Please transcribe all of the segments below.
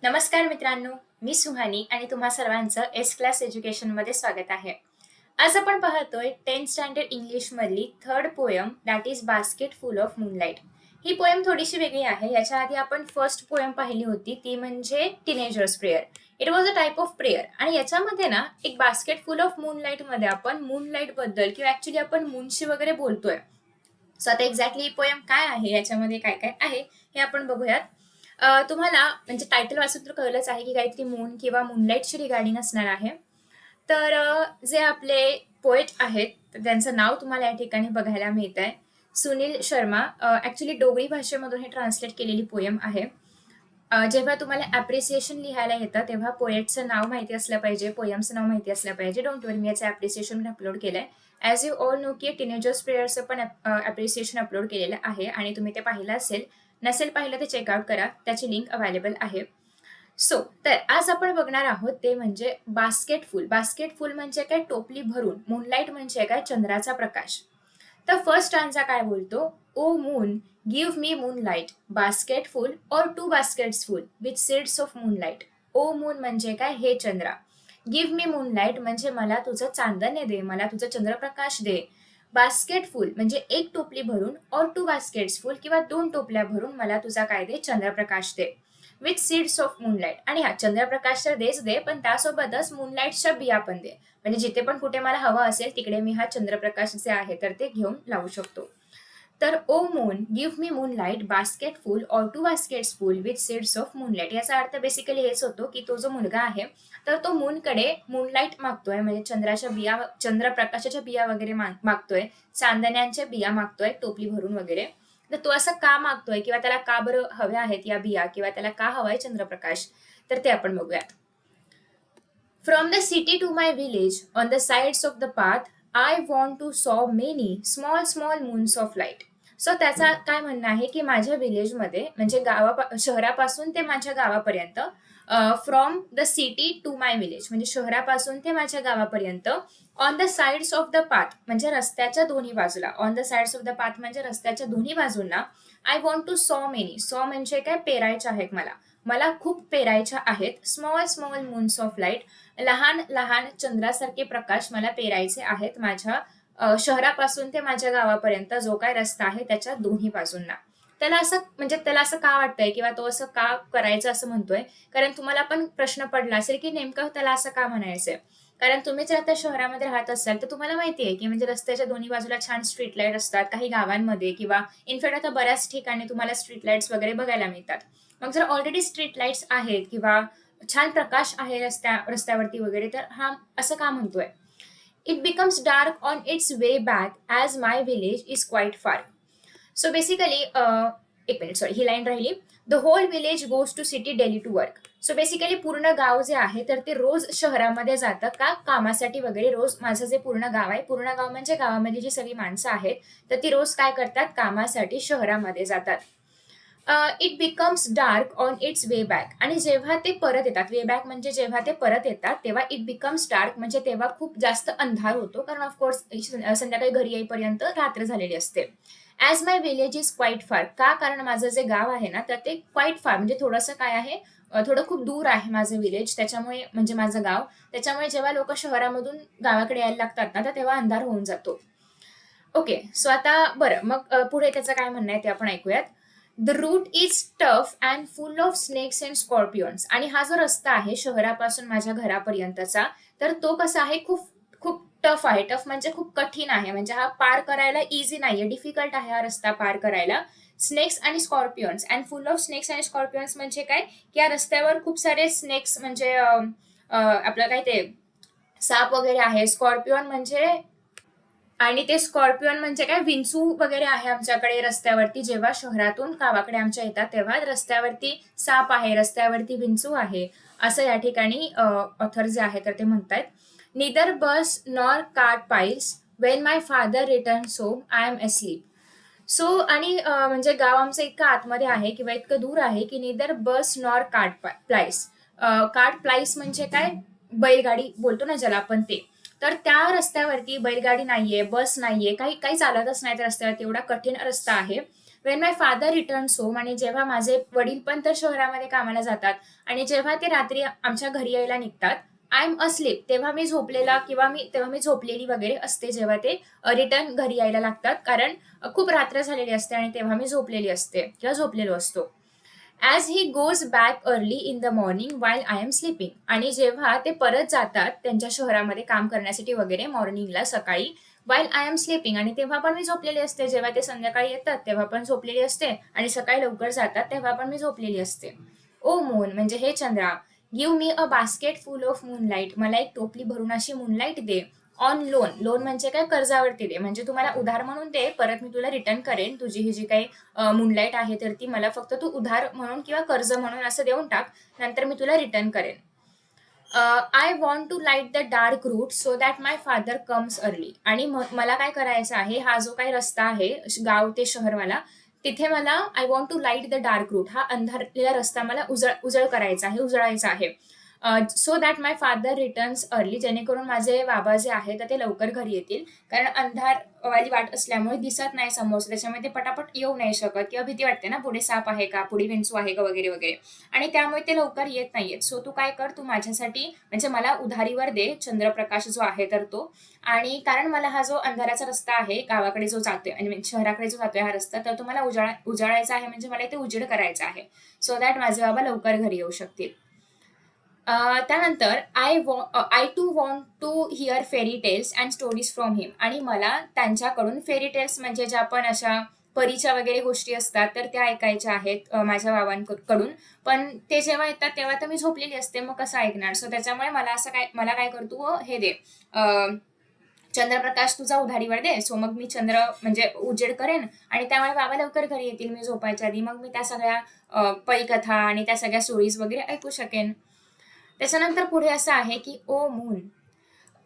नमस्कार मित्रांनो, मी सुहानी आणि तुम्हा सर्वांचं एस क्लास एज्युकेशनमध्ये स्वागत आहे. आज आपण पाहतोय 10th स्टँडर्ड इंग्लिश मधली third poem that is basket full of moonlight. He poem थोडीशी वेगळी आहे. याच्या आधी आपण फर्स्ट पोयम पाहिली होती ती म्हणजे teenagers prayer. It was a type of prayer आणि याच्यामध्ये ना एक बास्केट फुल ऑफ मूनलाईट मध्ये आपण मूनलाईट बद्दल किंवा ऍक्च्युली आपण मूनशी वगैरे बोलतोय. सो आता एक्झॅक्टली ही पोयम काय आहे, याच्यामध्ये काय काय आहे हे आपण बघूयात. तुम्हाला म्हणजे टायटल वाचून तर कळलंच आहे की काहीतरी मून किंवा मूनलाईटशी रिगार्डिंग असणार आहे. तर जे आपले पोएट आहेत तर त्यांचं नाव तुम्हाला या ठिकाणी बघायला मिळत आहे, सुनील शर्मा. ऍक्च्युली डोगरी भाषेमधून हे ट्रान्सलेट केलेली पोयम आहे. जेव्हा तुम्हाला ॲप्रिसिएशन लिहायला येतं तेव्हा पोएटचं नाव माहिती असलं पाहिजे, पोयमचं नाव माहिती असलं पाहिजे. डोंट वरी, मी याचं ॲप्रिसिएशन अपलोड केलंय. ॲज यू ऑल नो की टीनेजर्स प्रेयरचं पण ॲप्रिसिएशन अपलोड केलेलं आहे आणि तुम्ही ते पाहिलं असेल. नसेल पाहिलं ते चेकआउट करा, त्याची लिंक अवेलेबल आहे. सो तर आज आपण बघणार आहोत ते म्हणजे बास्केट फुल. बास्केट फुल म्हणजे काय, टोपली भरून. मूनलाईट म्हणजे काय, चंद्राचा प्रकाश. तर फर्स्ट स्टांजा काय बोलतो, O moon give me moonlight basket full or two baskets full with seeds of moonlight. O moon म्हणजे काय, हे चंद्रा. गिव्ह मी मूनलाईट म्हणजे मला तुझं चांदणे दे, मला तुझं चंद्रप्रकाश दे. बास्केट फुल म्हणजे एक टोपली भरून, और टू बास्केट्स फुल किंवा दोन टोपल्या भरून मला तुझा काय दे, चंद्रप्रकाश दे. With seeds of moonlight. आणि हा चंद्रप्रकाश तर देच दे, पण त्यासोबतच मूनलाईटच्या बिया पण दे. म्हणजे जिथे पण कुठे मला हवं असेल तिकडे मी हा चंद्रप्रकाश जे आहे तर ते घेऊन लावू शकतो. तर O moon give me moonlight basket full or two baskets full with seeds of moonlight. याचा अर्थ बेसिकली हेच होतो की तो जो मुलगा आहे तर तो मूनकडे मूनलाईट मागतोय, म्हणजे चंद्राच्या बिया, चंद्रप्रकाशाच्या बिया वगैरे मागतोय, चांदण्यांच्या बिया मागतोय टोपली भरून वगैरे. तर तो असं का मागतोय किंवा त्याला का बरं हव्या आहेत या बिया किंवा त्याला का हवाय चंद्रप्रकाश, तर ते आपण बघूयात. From the city to my village on the sides of the path I want to सॉ many small small moons of light. So त्याचा काय म्हणणं आहे की माझ्या विलेजमध्ये म्हणजे शहरापासून ते माझ्या गावापर्यंत, from the city to my village म्हणजे शहरापासून ते माझ्या गावापर्यंत, on the sides of the path म्हणजे रस्त्याच्या दोन्ही बाजूला, on the sides of the path म्हणजे रस्त्याच्या दोन्ही बाजूंना, आय वॉन्ट टू सॉ मेनी. सॉ म्हणजे काय, पेरायच्या आहेत मला, मला खूप पेरायच्या आहेत. Small small moons of light, लहान लहान चंद्रासारखे प्रकाश मला पेरायचे आहेत माझ्या शहरापासून ते माझ्या गावापर्यंत जो काय रस्ता आहे त्याच्या दोन्ही बाजूंना. त्याला असं का वाटतंय किंवा तो असं का करायचं असं म्हणतोय, कारण तुम्हाला पण प्रश्न पडला असेल की नेमकं त्याला असं का म्हणायचंय. कारण तुम्ही जर आता शहरामध्ये राहत असाल तर तुम्हाला माहिती आहे की म्हणजे रस्त्याच्या दोन्ही बाजूला छान स्ट्रीट लाईट असतात काही गावांमध्ये, किंवा इनफॅक्ट आता बऱ्याच ठिकाणी तुम्हाला स्ट्रीट लाईट्स वगैरे बघायला मिळतात. मग जर ऑलरेडी स्ट्रीट लाईट्स आहेत किंवा छान प्रकाश आहे रस्त्यावरती वगैरे, तर हा असं का म्हणतोय. It becomes dark on its way back as my village is quite far. So basically एक मिनिट, सॉरी, ही लाईन राहिली. The whole village goes to city daily to work. So basically पूर्ण गाव जे आहे तर ते रोज शहरामध्ये जातं का, कामासाठी वगैरे. रोज माझं जे पूर्ण गाव आहे, पूर्ण गाव म्हणजे गावामध्ये जी सगळी माणसं आहेत तर ती रोज काय करतात, कामासाठी शहरामध्ये जातात. It becomes dark on its way back. आणि जेव्हा ते परत येतात, वे बॅक म्हणजे जेव्हा ते परत येतात तेव्हा इट बिकम्स डार्क म्हणजे तेव्हा खूप जास्त अंधार होतो, कारण ऑफकोर्स संध्याकाळी घरी येईपर्यंत रात्र झालेली असते. As my village is quite फार. का, कारण माझं जे गाव आहे ना तर ते क्वाईट फार म्हणजे थोडंसं काय आहे, थोडं खूप दूर आहे माझं विलेज, त्याच्यामुळे म्हणजे माझं गाव. त्याच्यामुळे जेव्हा लोक शहरामधून गावाकडे यायला लागतात ना तर तेव्हा अंधार होऊन जातो. ओके, सो आता बरं, मग पुढे त्याचं काय म्हणणं आहे ते आपण ऐकूयात. The route is tough and full of snakes and scorpions. आणि हा जो रस्ता आहे शहरापासून माझ्या घरापर्यंतचा, तर तो कसा आहे, खूप खूप टफ आहे. टफ म्हणजे खूप कठीण आहे, म्हणजे हा पार करायला इझी नाहीये, डिफिकल्ट आहे हा रस्ता पार करायला. स्नेक्स आणि scorpions and full of snakes and scorpions म्हणजे काय, की या रस्त्यावर खूप सारे स्नेक्स म्हणजे आपलं काय ते साप वगैरे आहे. स्कॉर्पियन म्हणजे, आणि ते स्कॉर्पियन म्हणजे काय, विंचू वगैरे आहे आमच्याकडे रस्त्यावरती. जेव्हा शहरातून गावाकडे आमच्या येतात तेव्हा रस्त्यावरती साप आहे, रस्त्यावरती विंचू आहे, असं या ठिकाणी ऑथर जे आहे तर ते म्हणतायत. Neither bus nor cart plies when my father returns home I am asleep. So आणि म्हणजे गाव आमचं इतकं आतमध्ये आहे किंवा इतकं दूर आहे की निदर बस नॉर कार्ट प्लाईस. कार्ट प्लाईस म्हणजे काय, बैलगाडी बोलतो ना ज्याला आपण ते. तर त्या रस्त्यावरती बैलगाडी नाहीये, बस नाहीये, काही काही चालतच नाही त्या रस्त्यावरती, एवढा कठीण रस्ता आहे. Wien my father returns home, आणि जेव्हा माझे वडील पण तर शहरामध्ये कामाला जातात आणि जेव्हा ते रात्री आमच्या घरी यायला निघतात, आय एम अस्लीप, तेव्हा मी झोपलेला किंवा तेव्हा मी झोपलेली वगैरे असते जेव्हा ते रिटर्न घरी यायला लागतात, कारण खूप रात्र झालेली असते आणि तेव्हा मी झोपलेली असते किंवा झोपलेलो असतो. As he goes back early in the morning while I am sleeping, आणि जेव्हा ते परत जातात त्यांच्या शहरामध्ये काम करण्यासाठी वगैरे मॉर्निंगला सकाळी, वाईल आय एम स्लीपिंग, आणि तेव्हा पण मी झोपलेली असते. जेव्हा ते संध्याकाळी येतात तेव्हा पण झोपलेली असते आणि सकाळी लवकर जातात तेव्हा पण मी झोपलेली असते. ओ मून म्हणजे हे चंद्रा, give me a basket full of moonlight, मला एक टोपली भरून अशी moonlight they. On loan, loan म्हणजे काय, कर्जावरती दे, म्हणजे तू मला उधार म्हणून दे, परत मी तुला रिटर्न करेन तुझी ही जी काही मूनलाईट आहे तर ती मला फक्त तू उधार म्हणून किंवा कर्ज म्हणून असं देऊन टाक, नंतर मी तुला रिटर्न करेन. I want to light the dark route so that my father comes early, आणि मला काय करायचं आहे, हा जो काही रस्ता आहे गाव ते शहरवाला, तिथे मला I want to light the dark route, हा अंधारलेला रस्ता मला उजळ करायचा आहे, उजळायचा आहे. So that my father returns early, जेणेकरून माझे बाबा जे आहेत ते लवकर घरी येतील, कारण अंधार वाली वाट असल्यामुळे दिसत नाही समोर, त्याच्यामुळे ते पटापट येऊ नाही शकत किंवा भीती वाटते ना, पुढे साप आहे का, पुढे विंचू आहे का वगैरे वगैरे, आणि त्यामुळे ते लवकर येत नाहीयेत. सो तू काय कर, तू माझ्यासाठी म्हणजे मला उधारीवर दे चंद्रप्रकाश जो आहे तर तो, आणि कारण मला हा जो अंधाराचा रस्ता आहे गावाकडे जो जातोय आणि शहराकडे जो जातोय हा रस्ता, तर तो मला उजाळायचा आहे, म्हणजे मला इथे उजेड करायचा आहे, सो दॅट माझे बाबा लवकर घरी येऊ शकतील. त्यानंतर I too want to hear fairy tales and stories from him, आणि मला त्यांच्याकडून फेरी टेल्स म्हणजे ज्या पण अशा परीच्या वगैरे गोष्टी असतात तर त्या ऐकायच्या आहेत माझ्या बाबांकडून. पण ते जेव्हा येतात तेव्हा तर मी झोपलेली असते, मग कसं ऐकणार? सो त्याच्यामुळे मला काय करतो, हे दे, चंद्रप्रकाश तुझा उधारीवर दे. सो मग मी चंद्र म्हणजे उजेड करेन, आणि त्यामुळे बाबा लवकर घरी येतील मी झोपायच्या आधी, मग मी त्या सगळ्या परीकथा आणि त्या सगळ्या स्टोरीज वगैरे ऐकू शकेन. त्याच्यानंतर पुढे असं आहे की O moon,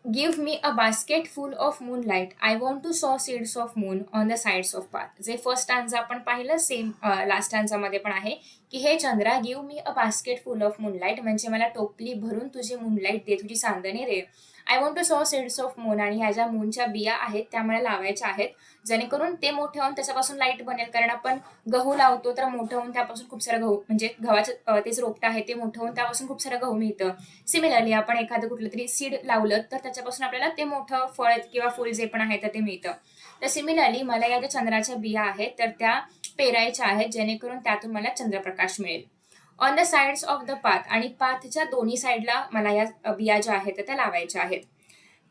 give me a basket full of moonlight, I want to sow seeds of moon on the sides of path. जे फर्स्ट स्टांजा आपण पाहिलं सेम लास्ट स्टांजामध्ये पण आहे की हे चंद्रा, give me a basket full of moonlight, म्हणजे मला टोपली भरून तुझी मूनलाईट दे, तुझी चांदणे दे. I want to sow seeds of moon, आणि ह्या ज्या मूनच्या बिया आहेत त्या मला लावायच्या आहेत, जेणेकरून ते मोठे होऊन त्याच्यापासून लाईट बनेल. कारण आपण गहू लावतो तर मोठं होऊन त्यापासून खूप सारं गहू म्हणजे गव्हाचं तेच रोपटं आहे ते मोठं होऊन त्यापासून खूप सारं गहू मिळतं. सिमिलरली आपण एखादं कुठलं तरी सीड लावलं तर त्याच्यापासून आपल्याला ते मोठं फळ किंवा फुल जे पण आहे तर ते मिळतं. तर सिमिलरली मला या ज्या चंद्राच्या बिया आहेत तर त्या पेरायच्या आहेत, जेणेकरून त्यातून मला चंद्रप्रकाश मिळेल. On the sides of the path, आणि पाथच्या दोन्ही साईडला मला या बिया ज्या आहेत त्या लावायच्या आहेत.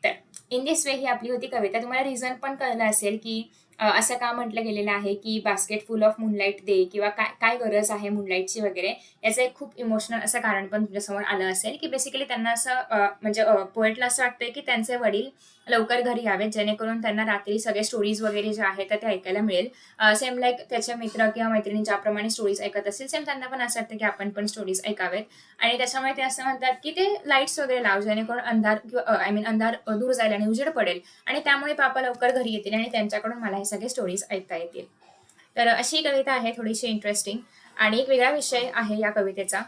तर इन दिस वे ही आपली होती कविता. तुम्हाला रिझन पण कळलं असेल की असं का म्हटलं गेलेलं आहे की बास्केट फुल ऑफ मूनलाईट दे, किंवा काय काय गरज आहे मूनलाईटची वगैरे. याचं एक खूप इमोशनल असं कारण पण तुझ्यासमोर आलं असेल की बेसिकली त्यांना असं म्हणजे पोएटला असं वाटतंय की त्यांचे वडील लवकर घरी यावेत, जेणेकरून त्यांना रात्री सगळे स्टोरीज वगैरे जे आहेत ते ऐकायला मिळेल. सेम लाईक त्याचे मित्र किंवा मैत्रिणी ज्याप्रमाणे स्टोरीज ऐकत असतील, सेम त्यांना पण असं वाटतं की आपण पण स्टोरीज ऐकावेत. आणि त्याच्यामुळे ते असं म्हणतात की ते लाईट्स वगैरे लाव, जेणेकरून अंधार किंवा आय मीन अंधार दूर जाईल आणि उजेड पडेल, आणि त्यामुळे पापा लवकर घरी येतील आणि त्यांच्याकडून मला हे सगळे स्टोरीज ऐकता येतील. तर अशी ही कविता आहे, थोडीशी इंटरेस्टिंग, आणि एक वेगळा विषय आहे या कवितेचा.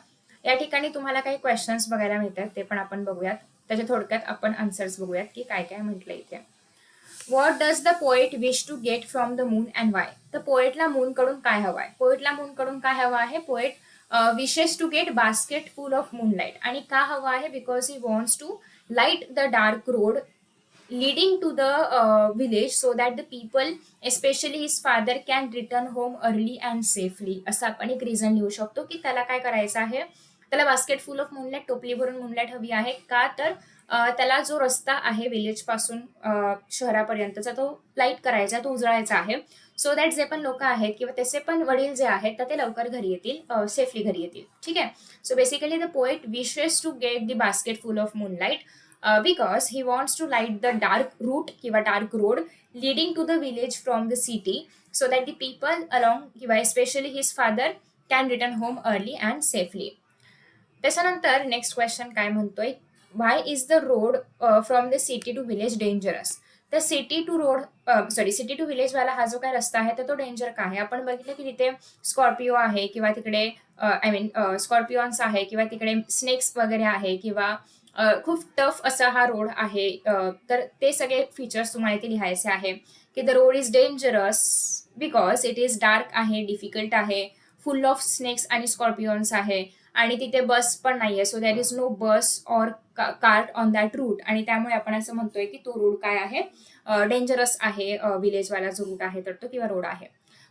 या ठिकाणी तुम्हाला काही क्वेश्चन्स बघायला मिळतात, ते पण आपण बघूयात. त्याच्या थोडक्यात आपण आन्सर्स बघूयात की काय काय म्हटलं इथे. What does the poet wish to get from the moon and why? तर पोएटला मून कडून काय हवं आहे? पोएटला मून कडून काय हवं आहे? Poet wishes to get basket full of moonlight, आणि का हवं आहे? Because he wants to light the dark road leading to the village so that the people, especially his father, can return home early and safely. असं आपण एक reason लिहू शकतो की त्याला काय करायचं आहे, त्याला बास्केट फुल ऑफ मूनलाईट, टोपली भरून मूनलाईट हवी आहे. का तर त्याला जो रस्ता आहे विलेज पासून शहरापर्यंतचा तो लाईट करायचा, तो उजळायचा आहे, सो दॅट जे पण लोक आहेत किंवा त्याचे पण वडील जे आहेत तर ते लवकर घरी येतील, सेफली घरी येतील. ठीक आहे. So basically the poet wishes to get the basket full of moonlight because he wants to light the dark route किंवा dark road leading to the village from the city so that the people along किंवा especially his father can return home early and safely. त्याच्यानंतर next question काय म्हणतोय, why is the road from the city to village dangerous? तर city to road city to village वाला हा जो काय रस्ता आहे तर तो डेंजर का आहे? आपण बघितलं की तिथे स्कॉर्पिओ आहे किंवा तिकडे आय मीन स्कॉर्पिओन्स आहे किंवा तिकडे स्नेक्स वगैरे आहे किंवा खूप टफ असा हा रोड आहे. तर ते सगळे फीचर्स तुम्हाला इथे लिहायचे आहे. की the road is dangerous because it is dark आहे, डिफिकल्ट आहे, फुल ऑफ स्नेक्स आणि स्कॉर्पिओन्स आहे आणि तिथे बस पण नाहीये. So there is no bus or cart on that route आणि त्यामुळे आपण असं म्हणतोय की तो रूट काय आहे, डेंजरस आहे. विलेजवाला जो रूट आहे तर तो किंवा रोड आहे.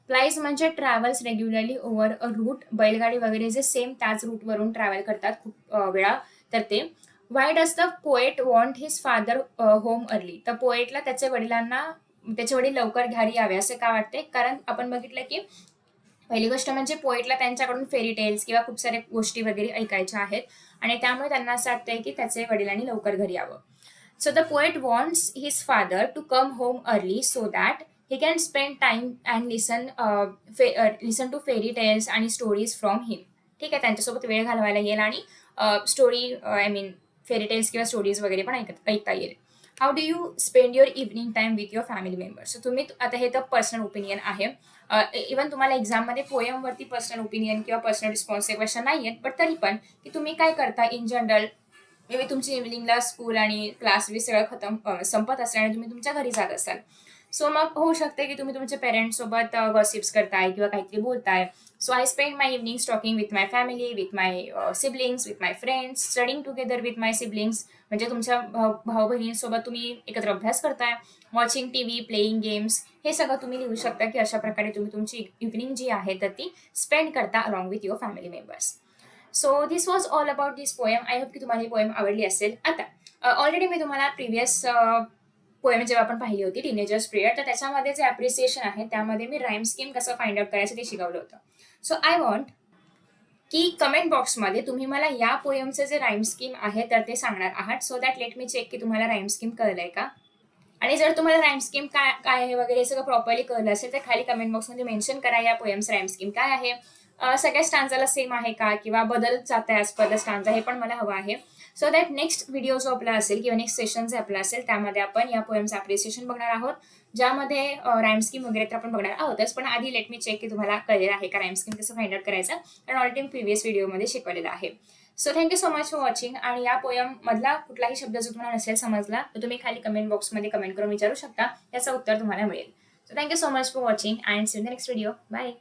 फ्लाईज म्हणजे ट्रॅव्हल्स रेग्युलरली ओव्हर अ रूट, बैलगाडी वगैरे जे सेम त्याच रूटवरून ट्रॅव्हल करतात खूप वेळा तर ते. Y does the poet want his father home early, तर पोएटला त्याचे वडील लवकर घरी यावे असे का वाटते? कारण आपण बघितलं की पहिली गोष्ट म्हणजे पोएटला त्यांच्याकडून फेरी टेल्स किंवा खूप साऱ्या गोष्टी वगैरे ऐकायच्या आहेत आणि त्यामुळे त्यांना असं वाटतंय की त्याचे वडिलांनी लवकर घरी यावं. So the poet wants his father to come home early so that he can spend time and listen to fairy tales आणि stories from him. ठीक आहे, त्यांच्यासोबत वेळ घालवायला येईल आणि story I mean fairy tales किंवा स्टोरीज वगैरे पण ऐकता येईल. How do you spend your evening time with your family members? तुम्ही आता हे तर पर्सनल ओपिनियन आहे. इव्हन तुम्हाला एक्झाममध्ये पोएमवरती पर्सनल ओपिनियन किंवा पर्सनल रिस्पॉन्स क्वेश्चन नाही आहेत, बट तरी पण की तुम्ही काय करता इन जनरल. मे बी तुमची इव्हनिंगला स्कूल आणि क्लास बी सगळं संपत असेल आणि तुम्ही तुमच्या घरी जात असाल. सो मग होऊ शकते की तुम्ही तुमच्या पेरेंट्स सोबत गॉसिप्स करताय किंवा काहीतरी बोलताय. So I spend my evening talking with my family, with my siblings, with my friends, studying together with my siblings, म्हणजे तुमच्या भाऊ बहिणींसोबत तुम्ही एकत्र अभ्यास करताय, वॉचिंग टीव्ही, प्लेइंग गेम्स, हे सगळं तुम्ही लिहू शकता की अशा प्रकारे तुम्ही तुमची इव्हनिंग जी आहे तर ती स्पेंड करता along with your family members. So this was all about this poem. I hope की तुम्हाला ही पोएम आवडली असेल. आता ऑलरेडी मी तुम्हाला प्रिव्हियस पोएम जेव्हा आपण पाहिली होती टीनेजर्स पिरियड, तर त्याच्यामध्ये जे अप्रिसिएशन आहे त्यामध्ये मी राईम स्कीम कसं फाइंड आउट करायचं ते शिकवलं होतं. सो आय वॉन्ट की कमेंट बॉक्समध्ये तुम्ही मला या पोएमचे जे राईम स्कीम आहे तर ते सांगणार आहात, so that let me check की तुम्हाला राईम स्कीम कळलंय का. आणि जर तुम्हाला राईम स्कीम काय काय आहे वगैरे सगळं प्रॉपरली कळलं असेल तर खाली कमेंट बॉक्समध्ये मेन्शन करा या पोएम्स राईम स्कीम काय आहे. सगळ्या स्टांजाला सेम आहे का किंवा बदल जात आहे ॲज पर द स्टांजा, हे पण मला हवं आहे. सो दॅट नेक्स्ट व्हिडिओ जो आपला असेल किंवा नेक्स्ट सेशन जे आपला असेल त्यामध्ये आपण या पोएमचं अप्रिसिएशन बघणार आहोत, ज्यामध्ये राईम स्कीम वगैरे तर आपण बघणार आहोतच, पण आधी लेट मी चेक की तुम्हाला कळलेलं आहे का राईम स्कीम कसं फाइंड आउट करायचं, कारण ऑलरेडी प्रिव्हियस व्हिडिओमध्ये शिकवलेलं आहे. So thank you so much for watching. आणि या पोएम मधला कुठलाही शब्द जो तुम्हाला नसेल समजला तर तुम्ही खाली कमेंट बॉक्समध्ये कमेंट करून विचारू शकता, त्याचं उत्तर तुम्हाला मिळेल. So thank you so much for watching and see in the next video. Bye.